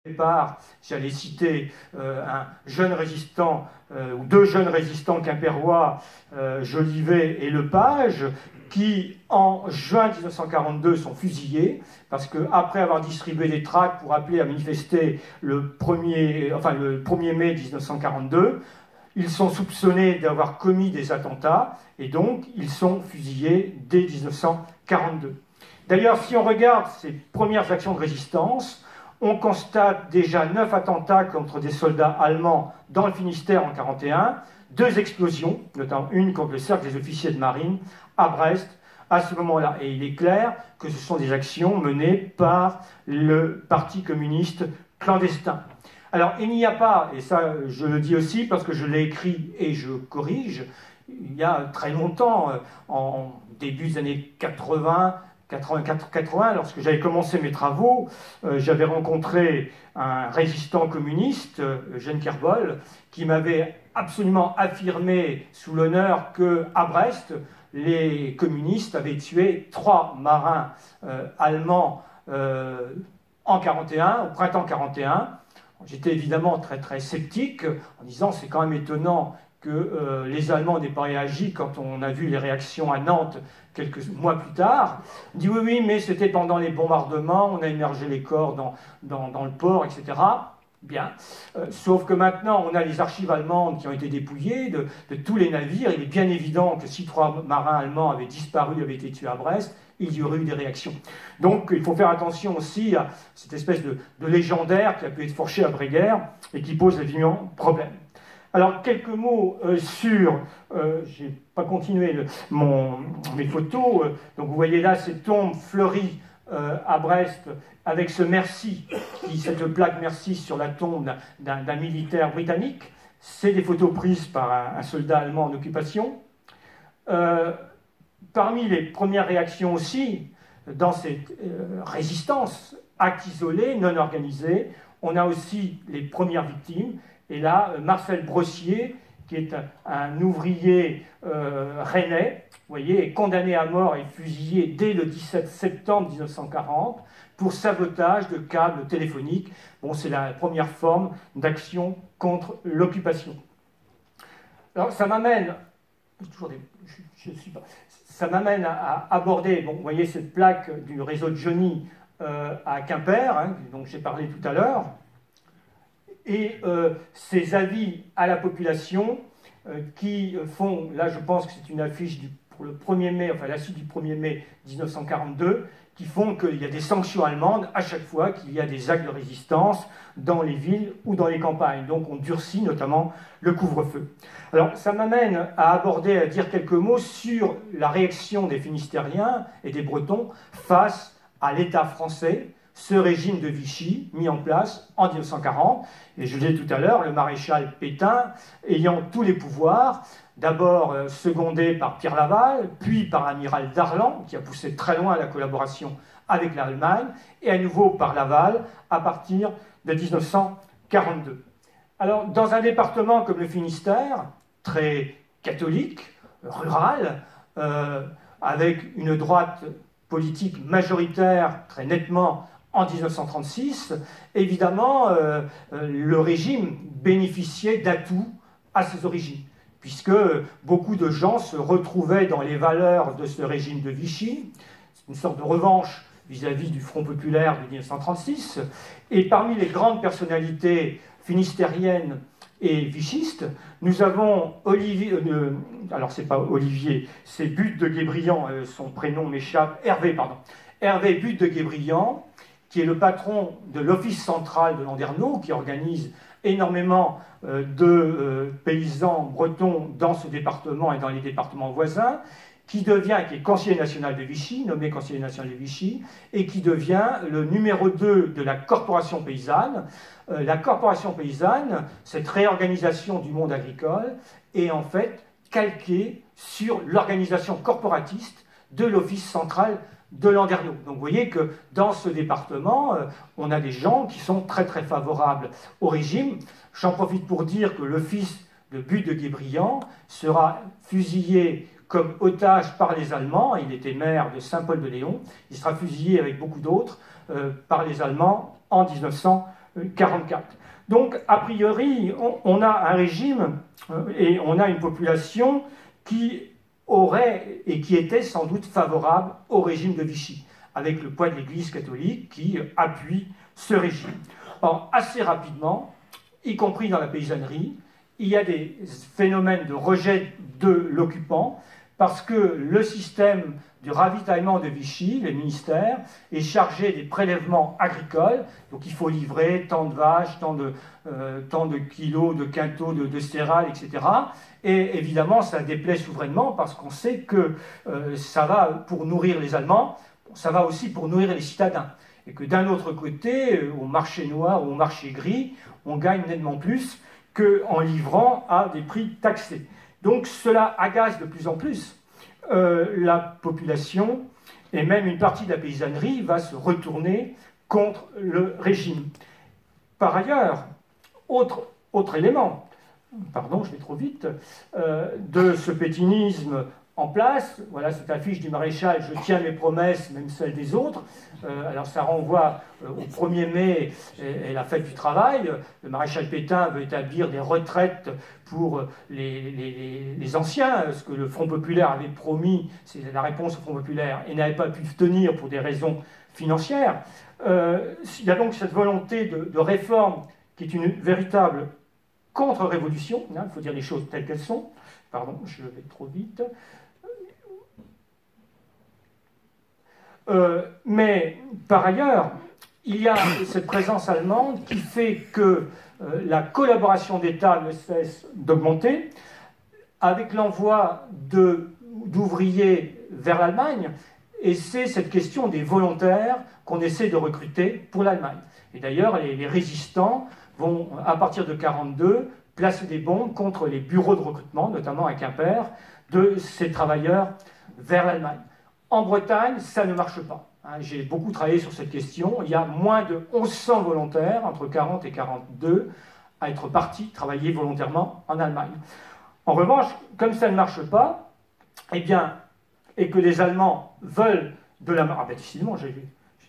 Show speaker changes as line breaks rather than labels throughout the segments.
départ, j'allais citer un jeune résistant ou deux jeunes résistants quimpérois, Jolivet et Lepage, qui en juin 1942 sont fusillés parce qu'après avoir distribué des tracts pour appeler à manifester le 1er mai 1942, ils sont soupçonnés d'avoir commis des attentats et donc ils sont fusillés dès 1942. D'ailleurs, si on regarde ces premières actions de résistance, on constate déjà 9 attentats contre des soldats allemands dans le Finistère en 1941, 2 explosions, notamment une contre le cercle des officiers de marine à Brest à ce moment-là. Et il est clair que ce sont des actions menées par le Parti communiste clandestin. Alors, il n'y a pas, et ça je le dis aussi parce que je l'ai écrit et je corrige, il y a très longtemps, en début des années 80, lorsque j'avais commencé mes travaux, j'avais rencontré un résistant communiste, Eugène Kerbol, qui m'avait absolument affirmé sous l'honneur qu'à Brest, les communistes avaient tué 3 marins allemands en 1941, au printemps 1941. J'étais évidemment très très sceptique en disant c'est quand même étonnant que les Allemands n'aient pas réagi quand on a vu les réactions à Nantes quelques mois plus tard. On dit oui, mais c'était pendant les bombardements, on a immergé les corps dans le port, etc. Bien. Sauf que maintenant, on a les archives allemandes qui ont été dépouillées de tous les navires. Il est bien évident que si 3 marins allemands avaient disparu, avaient été tués à Brest, il y aurait eu des réactions. Donc il faut faire attention aussi à cette espèce de légendaire qui a pu être fourché après-guerre et qui pose évidemment problème. Alors, quelques mots sur... je n'ai pas continué mes photos. Donc, vous voyez là ces tombes fleuries à Brest avec ce merci, cette plaque merci sur la tombe d'un militaire britannique. C'est des photos prises par un soldat allemand en occupation. Parmi les premières réactions aussi, dans cette résistance, actes isolés, non organisés, on a aussi les premières victimes. Et là, Marcel Brossier, qui est un ouvrier rennais, vous voyez, est condamné à mort et fusillé dès le 17 septembre 1940 pour sabotage de câbles téléphoniques. Bon, c'est la première forme d'action contre l'occupation. Alors, ça m'amène... Ça m'amène à aborder, bon, vous voyez cette plaque du réseau de Johnny à Quimper, hein, dont j'ai parlé tout à l'heure, et ces avis à la population qui font, là je pense que c'est une affiche pour le 1er mai, enfin la suite du 1er mai 1942, qui font qu'il y a des sanctions allemandes à chaque fois qu'il y a des actes de résistance dans les villes ou dans les campagnes. Donc on durcit notamment le couvre-feu. Alors ça m'amène à dire quelques mots sur la réaction des Finistériens et des Bretons face à l'État français, ce régime de Vichy mis en place en 1940. Et je l'ai dit tout à l'heure, le maréchal Pétain ayant tous les pouvoirs, d'abord secondé par Pierre Laval, puis par l'amiral Darlan, qui a poussé très loin la collaboration avec l'Allemagne, et à nouveau par Laval à partir de 1942. Alors, dans un département comme le Finistère, très catholique, rural, avec une droite politique majoritaire très nettement en 1936, évidemment, le régime bénéficiait d'atouts à ses origines, puisque beaucoup de gens se retrouvaient dans les valeurs de ce régime de Vichy. C'est une sorte de revanche vis-à-vis du Front populaire de 1936. Et parmi les grandes personnalités finistériennes et vichistes, nous avons alors c'est pas Olivier, c'est But de Guébriant, son prénom m'échappe, Hervé But de Guébriant, qui est le patron de l'Office central de Landerneau, qui organise énormément de paysans bretons dans ce département et dans les départements voisins, qui est conseiller national de Vichy, nommé conseiller national de Vichy, et qui devient le numéro 2 de la corporation paysanne. La corporation paysanne, cette réorganisation du monde agricole, est en fait calquée sur l'organisation corporatiste de l'Office central de Landerneau. Donc vous voyez que dans ce département, on a des gens qui sont très très favorables au régime. J'en profite pour dire que le fils de But de Guébriant sera fusillé comme otage par les Allemands. Il était maire de Saint-Paul-de-Léon. Il sera fusillé avec beaucoup d'autres par les Allemands en 1942. 44. Donc, a priori, on a un régime et on a une population qui aurait et qui était sans doute favorable au régime de Vichy, avec le poids de l'Église catholique qui appuie ce régime. Or, assez rapidement, y compris dans la paysannerie, il y a des phénomènes de rejet de l'occupant, parce que le système du ravitaillement de Vichy, les ministères, est chargé des prélèvements agricoles. Donc il faut livrer tant de vaches, tant de kilos, de quintaux, de céréales, etc. Et évidemment, ça déplaît souverainement parce qu'on sait que ça va pour nourrir les Allemands, ça va aussi pour nourrir les citadins. Et que d'un autre côté, au marché noir ou au marché gris, on gagne nettement plus qu'en livrant à des prix taxés. Donc cela agace de plus en plus la population, et même une partie de la paysannerie va se retourner contre le régime. Par ailleurs, autre élément, pardon, je vais trop vite, de ce pétinisme en place, voilà cette affiche du maréchal « Je tiens mes promesses, même celles des autres ». Alors ça renvoie au 1er mai et la fête du travail. Le maréchal Pétain veut établir des retraites pour les anciens, ce que le Front populaire avait promis, c'est la réponse au Front populaire, et n'avait pas pu tenir pour des raisons financières. Il y a donc cette volonté de réforme qui est une véritable contre-révolution, hein, il faut dire les choses telles qu'elles sont. Pardon, je vais trop vite. Mais par ailleurs, il y a cette présence allemande qui fait que la collaboration d'État ne cesse d'augmenter, avec l'envoi d'ouvriers vers l'Allemagne, et c'est cette question des volontaires qu'on essaie de recruter pour l'Allemagne. Et d'ailleurs, les résistants vont, à partir de 1942, placer des bombes contre les bureaux de recrutement, notamment à Quimper, de ces travailleurs vers l'Allemagne. En Bretagne, ça ne marche pas. J'ai beaucoup travaillé sur cette question. Il y a moins de 1100 volontaires, entre 40 et 42, à être partis travailler volontairement en Allemagne. En revanche, comme ça ne marche pas, eh bien, et que les Allemands veulent de la main... Ah ben, décidément,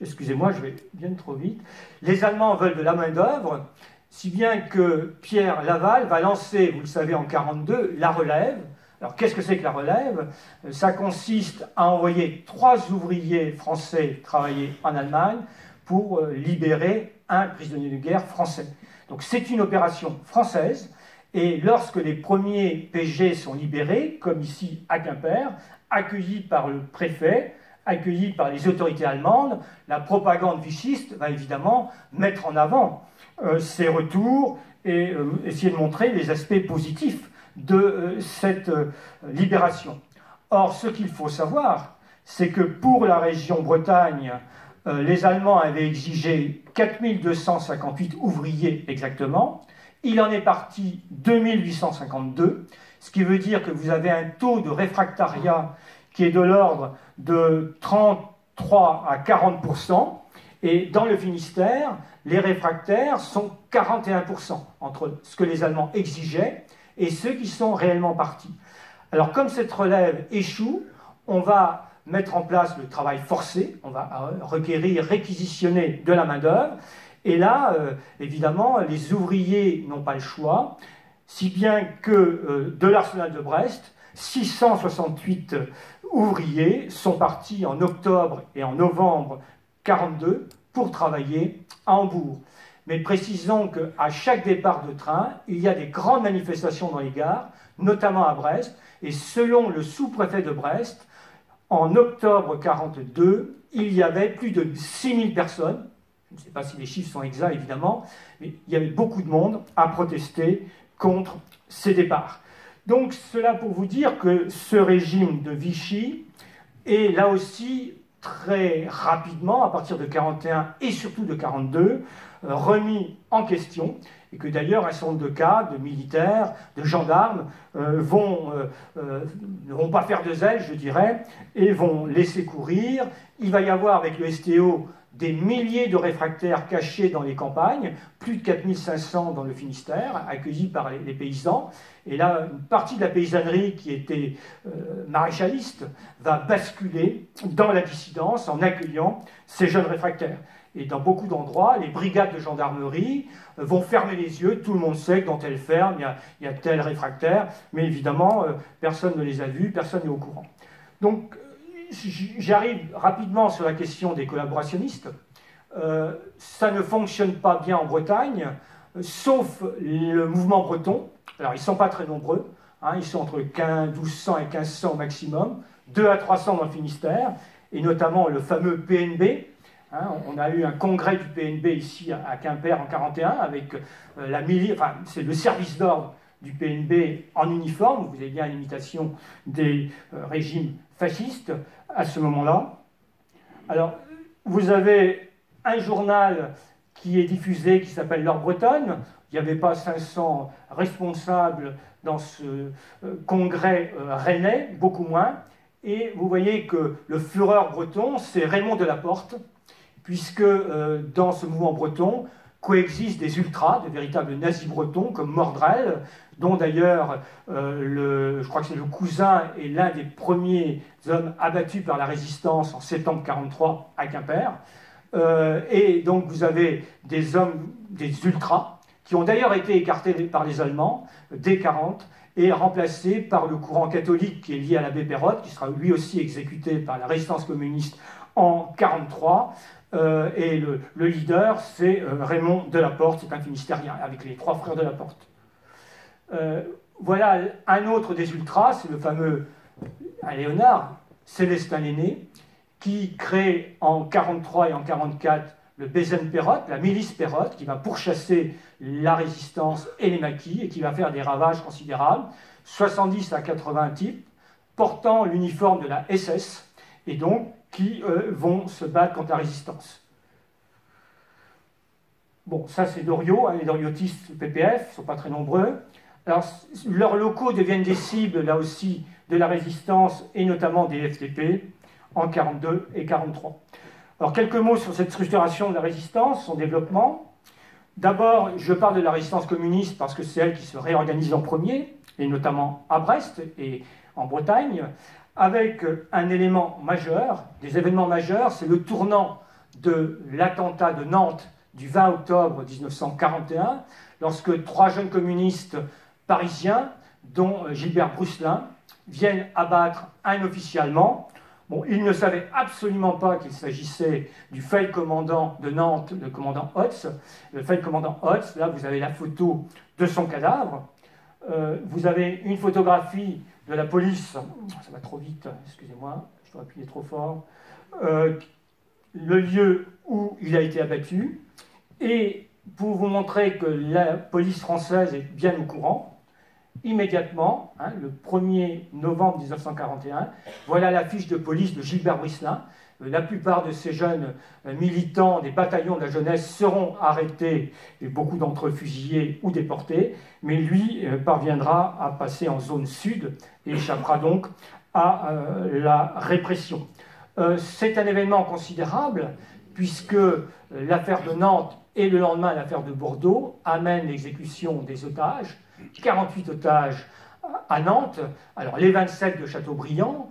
excusez-moi, je vais bien trop vite. Les Allemands veulent de la main-d'œuvre, si bien que Pierre Laval va lancer, vous le savez, en 1942, la relève. Alors, qu'est-ce que c'est que la relève? Ça consiste à envoyer 3 ouvriers français travailler en Allemagne pour libérer un prisonnier de guerre français. Donc, c'est une opération française, et lorsque les premiers PG sont libérés, comme ici à Quimper, accueillis par le préfet, accueillis par les autorités allemandes, la propagande vichiste va évidemment mettre en avant ces retours et essayer de montrer les aspects positifs de cette libération. Or, ce qu'il faut savoir, c'est que pour la région Bretagne, les Allemands avaient exigé 4258 ouvriers exactement. Il en est parti 2852, ce qui veut dire que vous avez un taux de réfractariat qui est de l'ordre de 33 à 40%, et dans le Finistère, les réfractaires sont 41% entre ce que les Allemands exigeaient et ceux qui sont réellement partis. Alors, comme cette relève échoue, on va mettre en place le travail forcé, on va requérir, réquisitionner de la main-d'œuvre, et là, évidemment, les ouvriers n'ont pas le choix, si bien que de l'arsenal de Brest, 668 ouvriers sont partis en octobre et en novembre 1942 pour travailler à Hambourg. Mais précisons qu'à chaque départ de train, il y a des grandes manifestations dans les gares, notamment à Brest, et selon le sous-préfet de Brest, en octobre 1942, il y avait plus de 6000 personnes, je ne sais pas si les chiffres sont exacts évidemment, mais il y avait beaucoup de monde à protester contre ces départs. Donc cela pour vous dire que ce régime de Vichy est là aussi très rapidement, à partir de 1941 et surtout de 1942, remis en question, et que d'ailleurs un certain nombre de cas, de militaires, de gendarmes, ne vont pas faire de zèle, je dirais, et vont laisser courir. Il va y avoir avec le STO des milliers de réfractaires cachés dans les campagnes, plus de 4500 dans le Finistère, accueillis par les paysans. Et là, une partie de la paysannerie qui était maréchaliste va basculer dans la dissidence en accueillant ces jeunes réfractaires. Et dans beaucoup d'endroits, les brigades de gendarmerie vont fermer les yeux. Tout le monde sait que dans telle ferme, il y a tel réfractaire. Mais évidemment, personne ne les a vus, personne n'est au courant. Donc, j'arrive rapidement sur la question des collaborationnistes. Ça ne fonctionne pas bien en Bretagne, sauf le mouvement breton. Alors, ils ne sont pas très nombreux. Hein, ils sont entre 1200 et 1500 au maximum. 2 à 300 dans le Finistère. Et notamment le fameux PNB. Hein, on a eu un congrès du PNB ici à Quimper en 1941 avec la milice, enfin, c'est le service d'ordre du PNB en uniforme. Vous avez bien l'imitation des régimes fascistes à ce moment-là. Alors, vous avez un journal qui est diffusé qui s'appelle L'Heure bretonne. Il n'y avait pas 500 responsables dans ce congrès rennais, beaucoup moins. Et vous voyez que le Führer breton, c'est Raymond Delaporte, puisque dans ce mouvement breton coexistent des ultras, de véritables nazis bretons, comme Mordrel, dont d'ailleurs, je crois que c'est le cousin et l'un des premiers hommes abattus par la résistance en septembre 1943 à Quimper. Et donc vous avez des hommes, des ultras, qui ont d'ailleurs été écartés par les Allemands dès 1940, et remplacés par le courant catholique qui est lié à l'abbé Perrotte, qui sera lui aussi exécuté par la résistance communiste en 1943. Et le leader, c'est Raymond Delaporte, c'est un Finistérien, avec les 3 frères Delaporte. Voilà un autre des ultras, c'est le fameux Léonard, Célestin l'Aîné, qui crée en 1943 et en 1944 le Bézen Perrotte, la milice Perrotte, qui va pourchasser la résistance et les maquis, et qui va faire des ravages considérables, 70 à 80 types, portant l'uniforme de la SS, et donc qui vont se battre contre la résistance. Bon, ça c'est Doriot, hein, les doriotistes PPF, ils ne sont pas très nombreux. Alors, leurs locaux deviennent des cibles, là aussi, de la résistance, et notamment des FDP, en 1942 et 1943. Alors, quelques mots sur cette structuration de la résistance, son développement. D'abord, je parle de la résistance communiste parce que c'est elle qui se réorganise en premier, et notamment à Brest et en Bretagne, avec un élément majeur, des événements majeurs, c'est le tournant de l'attentat de Nantes du 20 octobre 1941, lorsque 3 jeunes communistes parisiens, dont Gilbert Brousselin, viennent abattre un officier allemand. Bon, ils ne savaient absolument pas qu'il s'agissait du Feldkommandant de Nantes, le commandant Hotz. Le Feldkommandant Hotz, là vous avez la photo de son cadavre. Vous avez une photographie de la police, ça va trop vite, excusez-moi, je dois appuyer trop fort, le lieu où il a été abattu, et pour vous montrer que la police française est bien au courant, immédiatement, hein, le 1er novembre 1941, voilà la fiche de police de Gilbert Brousselin. La plupart de ces jeunes militants des bataillons de la jeunesse seront arrêtés, et beaucoup d'entre eux fusillés ou déportés, mais lui parviendra à passer en zone sud et échappera donc à la répression. C'est un événement considérable, puisque l'affaire de Nantes et le lendemain l'affaire de Bordeaux amènent l'exécution des otages, 48 otages à Nantes, alors les 27 de Chateaubriand.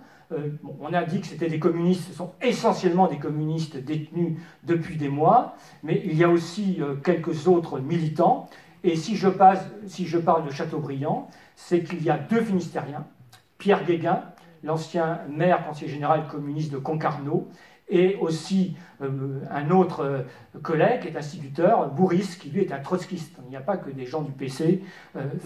On a dit que c'était des communistes, ce sont essentiellement des communistes détenus depuis des mois, mais il y a aussi quelques autres militants. Et si je parle de Chateaubriand, c'est qu'il y a 2 Finistériens, Pierre Guéguin, l'ancien maire conseiller général communiste de Concarneau, et aussi un autre collègue qui est instituteur, Bourris, qui lui est un trotskiste. Il n'y a pas que des gens du PC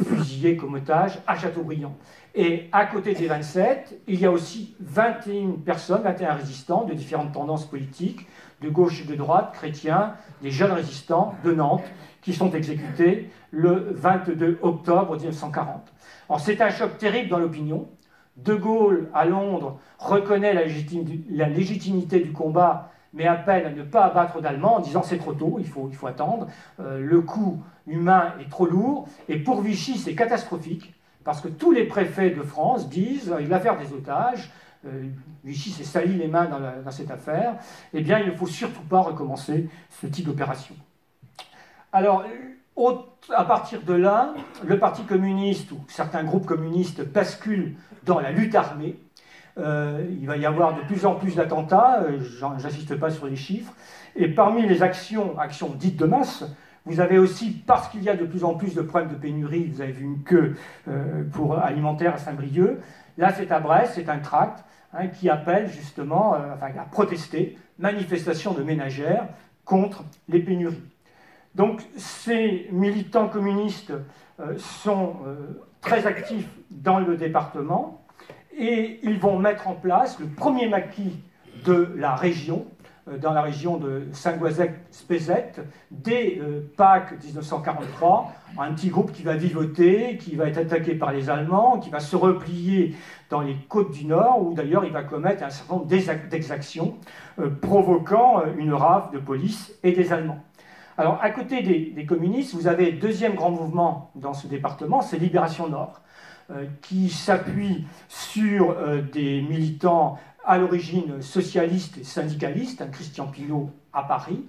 fusillés comme otages à Chateaubriand. Et à côté des 27, il y a aussi 21 personnes, 21 résistants de différentes tendances politiques, de gauche et de droite, chrétiens, des jeunes résistants de Nantes, qui sont exécutés le 22 octobre 1940. Alors c'est un choc terrible dans l'opinion. De Gaulle, à Londres, reconnaît la légitimité du combat, mais appelle à ne pas abattre d'Allemands en disant c'est trop tôt, il faut attendre, le coût humain est trop lourd, et pour Vichy c'est catastrophique, parce que tous les préfets de France disent, l'affaire des otages, Vichy s'est sali les mains dans cette affaire, eh bien il ne faut surtout pas recommencer ce type d'opération. Alors, à partir de là, le Parti communiste ou certains groupes communistes basculent dans la lutte armée. Il va y avoir de plus en plus d'attentats, j'insiste pas sur les chiffres, et parmi les actions dites de masse, vous avez aussi, parce qu'il y a de plus en plus de problèmes de pénurie, vous avez vu une queue pour alimentaire à Saint-Brieuc, là c'est à Brest, c'est un tract qui appelle justement à protester, manifestation de ménagères contre les pénuries. Donc ces militants communistes sont très actifs dans le département et ils vont mettre en place le premier maquis de la région, dans la région de Saint-Goazec-Spézet, dès Pâques 1943, un petit groupe qui va vivoter, qui va être attaqué par les Allemands, qui va se replier dans les côtes du Nord, où d'ailleurs il va commettre un certain nombre d'exactions, provoquant une rafle de police et des Allemands. Alors, à côté des communistes, vous avez le deuxième grand mouvement dans ce département, c'est Libération Nord, qui s'appuie sur des militants à l'origine socialistes et syndicalistes, Christian Pineau à Paris.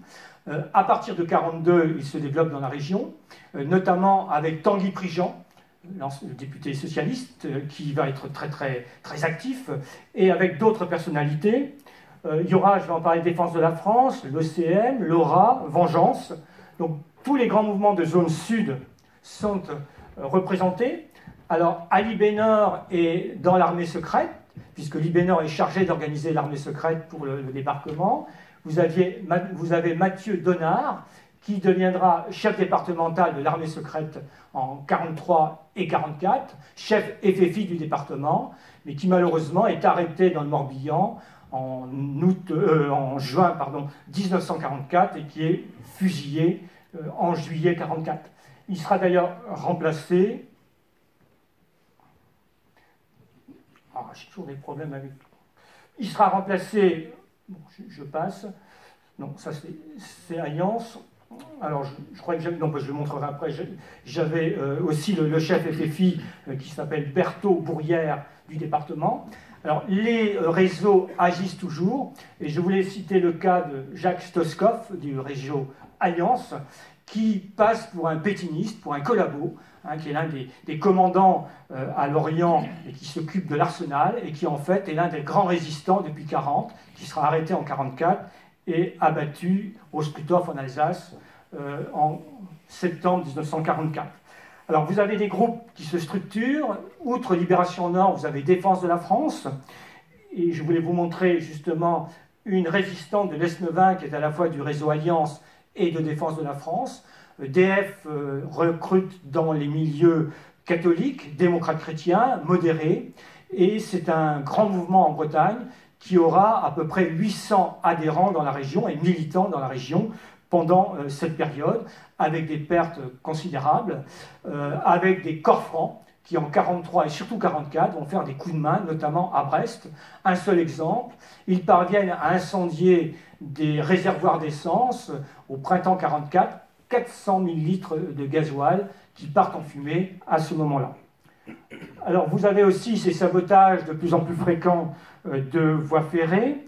À partir de 1942, il se développe dans la région, notamment avec Tanguy Prigent, le député socialiste, qui va être très actif, et avec d'autres personnalités. Il y aura, je vais en parler, Défense de la France, l'OCM, l'ORA, Vengeance. Donc tous les grands mouvements de zone sud sont représentés. Alors Ali Bénor est dans l'armée secrète, puisque Libénor est chargé d'organiser l'armée secrète pour le débarquement. Vous avez Mathieu Donard, qui deviendra chef départemental de l'armée secrète en 1943 et 1944, chef FFI du département, mais qui malheureusement est arrêté dans le Morbihan en juin 1944 et qui est fusillé en juillet 1944. Il sera d'ailleurs remplacé... j'ai toujours des problèmes avec... Il sera remplacé... Bon, je passe. Non, ça c'est Alliance. Alors, je crois que je le montrerai après. J'avais aussi le chef FFI qui s'appelle Berthaud Bourrière du département. Alors, les réseaux agissent toujours, et je voulais citer le cas de Jacques Stoskov du réseau Alliance, qui passe pour un pétiniste, pour un collabo, qui est l'un des commandants à Lorient et qui s'occupe de l'arsenal, et qui en fait est l'un des grands résistants depuis 1940, qui sera arrêté en 1944 et abattu au Spruthof en Alsace en septembre 1944. Alors vous avez des groupes qui se structurent. Outre Libération Nord, vous avez Défense de la France. Et je voulais vous montrer justement une résistante de l'Esnevin qui est à la fois du réseau Alliance et de Défense de la France. DF recrute dans les milieux catholiques, démocrates chrétiens, modérés. Et c'est un grand mouvement en Bretagne qui aura à peu près 800 adhérents dans la région et militants dans la région pendant cette période, avec des pertes considérables, avec des corps francs qui en 1943 et surtout 1944 vont faire des coups de main, notamment à Brest. Un seul exemple, ils parviennent à incendier des réservoirs d'essence au printemps 1944, 400 000 litres de gasoil qui partent en fumée à ce moment-là. Alors vous avez aussi ces sabotages de plus en plus fréquents de voies ferrées.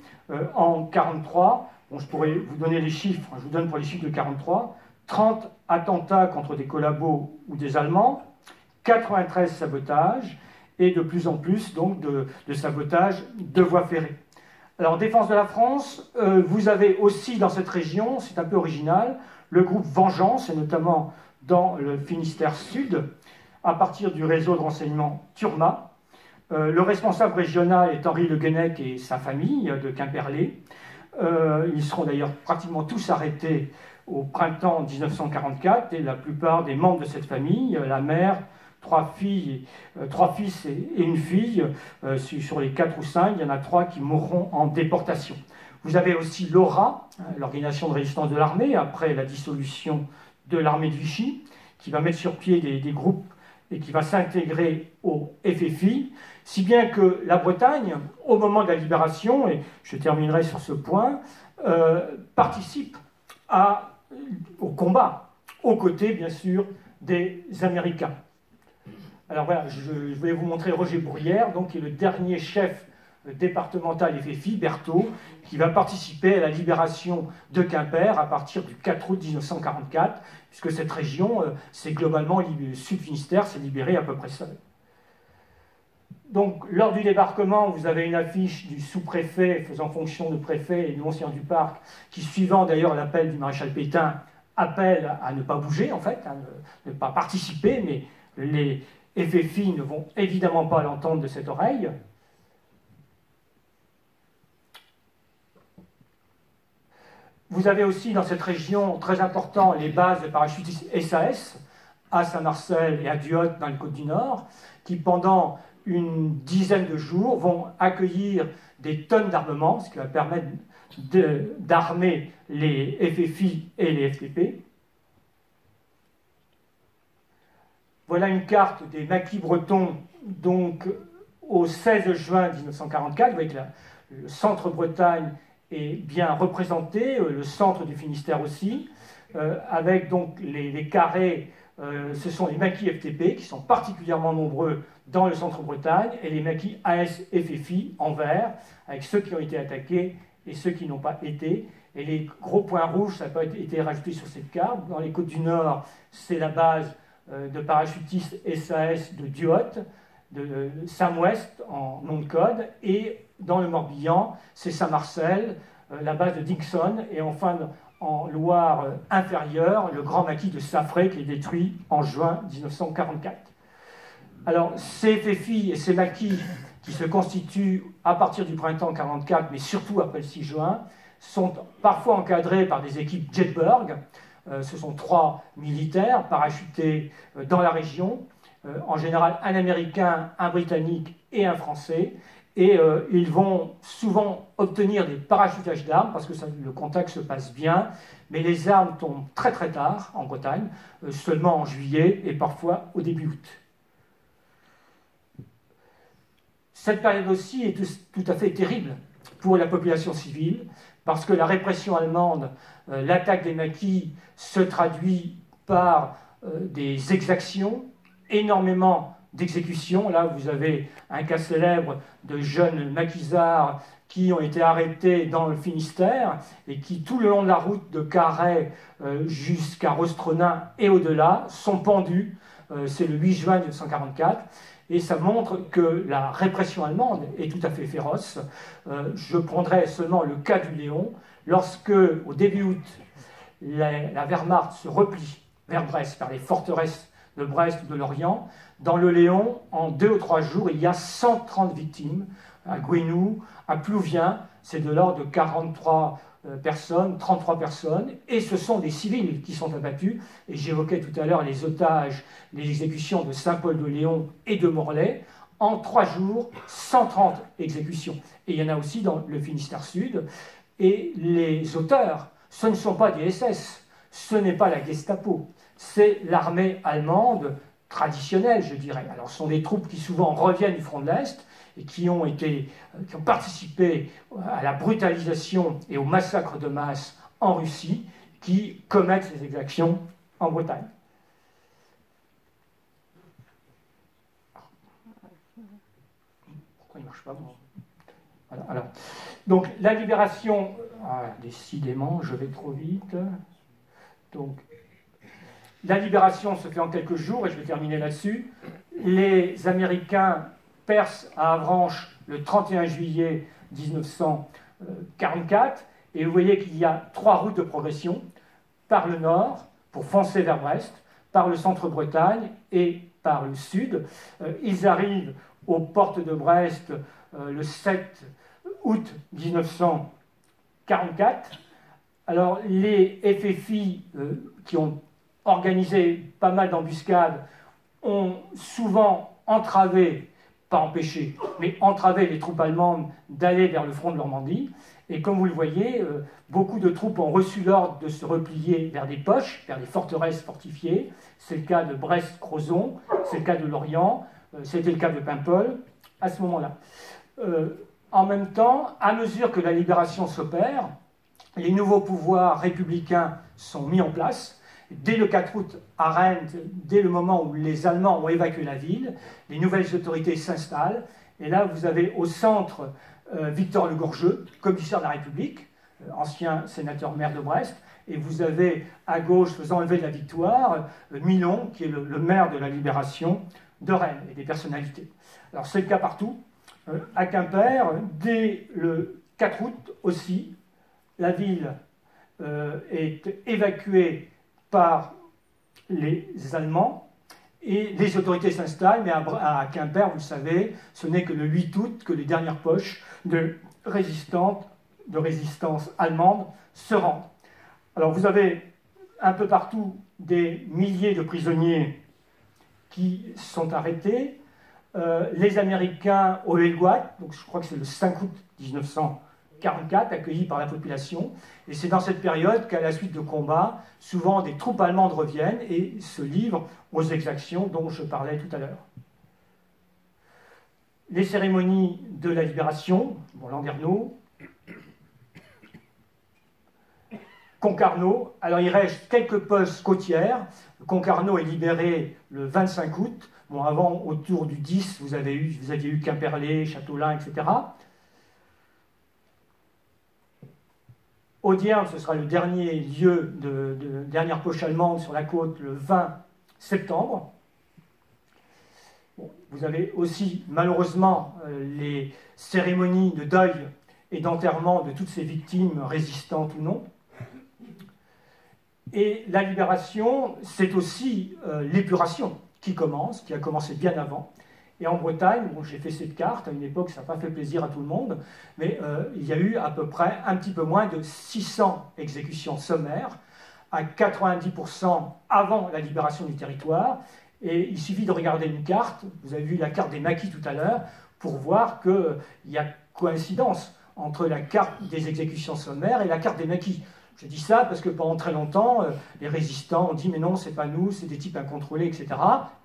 En 1943, bon, je pourrais vous donner les chiffres, je vous donne pour les chiffres de 1943, 30 attentats contre des collabos ou des Allemands, 93 sabotages, et de plus en plus donc de sabotages de voies ferrées. Alors, Défense de la France, vous avez aussi dans cette région, c'est un peu original, le groupe Vengeance, et notamment dans le Finistère Sud, à partir du réseau de renseignement Turma. Le responsable régional est Henri Le Guenec et sa famille de Quimperlé. Ils seront d'ailleurs pratiquement tous arrêtés au printemps 1944, et la plupart des membres de cette famille, la mère, trois fils et une fille, sur les 4 ou 5, il y en a 3 qui mourront en déportation. Vous avez aussi l'ORA, l'organisation de résistance de l'armée, après la dissolution de l'armée de Vichy, qui va mettre sur pied des groupes et qui va s'intégrer au FFI, si bien que la Bretagne, au moment de la libération, et je terminerai sur ce point, participe au combat, aux côtés, bien sûr, des Américains. Alors voilà, je voulais vous montrer Roger Bourrière, donc, qui est le dernier chef départemental FFI, Berthaud, qui va participer à la libération de Quimper à partir du 4 août 1944, puisque cette région, c'est globalement, Sud Finistère, s'est libéré à peu près seul. Donc, lors du débarquement, vous avez une affiche du sous-préfet faisant fonction de préfet et de l'ancien du parc, qui, suivant d'ailleurs l'appel du maréchal Pétain, appelle à ne pas bouger, en fait, à ne pas participer, mais les FFI ne vont évidemment pas l'entendre de cette oreille. Vous avez aussi dans cette région, très important, les bases de parachutistes SAS, à Saint-Marcel et à Duot dans les Côtes-du-Nord, qui pendant une dizaine de jours vont accueillir des tonnes d'armement, ce qui va permettre d'armer les FFI et les FTP. Voilà une carte des maquis bretons, donc au 16 juin 1944. Vous voyez que le centre-Bretagne est bien représenté, le centre du Finistère aussi, avec donc les carrés, ce sont les maquis FTP qui sont particulièrement nombreux dans le centre-Bretagne, et les maquis AS-FFI en vert, avec ceux qui ont été attaqués et ceux qui n'ont pas été. Et les gros points rouges, ça n'a pas été rajouté sur cette carte. Dans les Côtes du Nord, c'est la base de parachutistes SAS de Duot, de Sam-West en nom de code, et dans le Morbihan, c'est Saint-Marcel, la base de Dixon, et enfin en Loire inférieure, le grand maquis de Saffré qui est détruit en juin 1944. Alors, ces FFI et ces maquis qui se constituent à partir du printemps 1944, mais surtout après le 6 juin, sont parfois encadrés par des équipes Jetberg. Ce sont 3 militaires parachutés dans la région, en général un Américain, un Britannique et un Français, et ils vont souvent obtenir des parachutages d'armes parce que le contact se passe bien, mais les armes tombent très très tard en Bretagne, seulement en juillet et parfois au début août. Cette période aussi est tout à fait terrible pour la population civile, parce que la répression allemande, l'attaque des maquis se traduit par des exactions, énormément d'exécutions. Là, vous avez un cas célèbre de jeunes maquisards qui ont été arrêtés dans le Finistère et qui, tout le long de la route de Carhaix jusqu'à Rostronin et au-delà, sont pendus. C'est le 8 juin 1944. Et ça montre que la répression allemande est tout à fait féroce. Je prendrai seulement le cas du Léon. Lorsque, au début août, la Wehrmacht se replie vers Brest, vers les forteresses de Brest ou de Lorient, dans le Léon, en 2 ou 3 jours, il y a 130 victimes. À Gouesnou, à Plouvien, c'est de l'ordre de 43 personnes, 33 personnes, et ce sont des civils qui sont abattus. Et j'évoquais tout à l'heure les otages, les exécutions de Saint-Paul-de-Léon et de Morlaix. En 3 jours, 130 exécutions. Et il y en a aussi dans le Finistère Sud. Et les auteurs, ce ne sont pas des SS, ce n'est pas la Gestapo, c'est l'armée allemande traditionnelle, je dirais. Alors ce sont des troupes qui souvent reviennent du front de l'Est, et qui ont participé à la brutalisation et au massacre de masse en Russie, qui commettent ces exactions en Bretagne. Pourquoi il ne marche pas bon. Voilà, alors. Donc la libération, décidément, je vais trop vite. Donc, la libération se fait en quelques jours, et je vais terminer là-dessus. Les Américains percent à Avranches le 31 juillet 1944, et vous voyez qu'il y a 3 routes de progression, par le nord, pour foncer vers Brest, par le centre-Bretagne et par le sud. Ils arrivent aux portes de Brest le 7 août 1944. Alors les FFI qui ont organisé pas mal d'embuscades ont souvent entravé, pas empêché, mais entravé les troupes allemandes d'aller vers le front de Normandie. Et comme vous le voyez, beaucoup de troupes ont reçu l'ordre de se replier vers des poches, vers des forteresses fortifiées. C'est le cas de Brest-Crozon, c'est le cas de Lorient, c'était le cas de Paimpol à ce moment-là. En même temps, à mesure que la libération s'opère, les nouveaux pouvoirs républicains sont mis en place. Dès le 4 août, à Rennes, dès le moment où les Allemands ont évacué la ville, les nouvelles autorités s'installent. Et là, vous avez au centre Victor Le Gourgeux, commissaire de la République, ancien sénateur-maire de Brest. Et vous avez à gauche, faisant lever de la victoire, Milon, qui est le maire de la Libération, de Rennes et des personnalités. Alors c'est le cas partout. À Quimper, dès le 4 août aussi, la ville est évacuée par les Allemands et les autorités s'installent, mais à Quimper, vous le savez, ce n'est que le 8 août que les dernières poches de résistance allemande se rendent. Alors vous avez un peu partout des milliers de prisonniers qui sont arrêtés. Les Américains au Helgoland, donc je crois que c'est le 5 août 1944, accueillis par la population. Et c'est dans cette période qu'à la suite de combats, souvent des troupes allemandes reviennent et se livrent aux exactions dont je parlais tout à l'heure. Les cérémonies de la libération, bon, Landerneau, Concarneau, alors il reste quelques postes côtières. Concarneau est libéré le 25 août. Bon, avant, autour du 10, vous aviez eu Quimperlé, Châteaulin, etc. Audierne, ce sera le dernier lieu de dernière poche allemande sur la côte le 20 septembre. Bon, vous avez aussi, malheureusement, les cérémonies de deuil et d'enterrement de toutes ces victimes, résistantes ou non. Et la libération, c'est aussi l'épuration qui a commencé bien avant. Et en Bretagne, bon, j'ai fait cette carte, à une époque ça n'a pas fait plaisir à tout le monde, mais il y a eu à peu près un petit peu moins de 600 exécutions sommaires, à 90% avant la libération du territoire. Et il suffit de regarder une carte, vous avez vu la carte des maquis tout à l'heure, pour voir qu'il y a coïncidence entre la carte des exécutions sommaires et la carte des maquis. Je dis ça parce que pendant très longtemps, les résistants ont dit « mais non, c'est pas nous, c'est des types incontrôlés, etc. »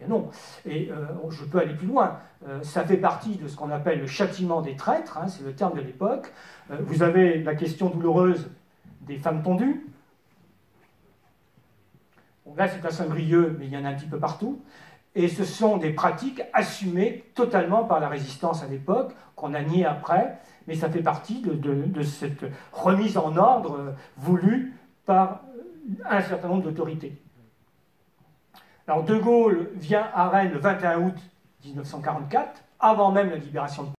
Et non. Et je peux aller plus loin. Ça fait partie de ce qu'on appelle le châtiment des traîtres, hein, c'est le terme de l'époque. Vous avez la question douloureuse des femmes pendues. Bon, là, c'est à Saint-Brieuc, mais il y en a un petit peu partout. Et ce sont des pratiques assumées totalement par la résistance à l'époque, qu'on a nié après, mais ça fait partie de cette remise en ordre voulue par un certain nombre d'autorités. Alors De Gaulle vient à Rennes le 21 août 1944, avant même la libération de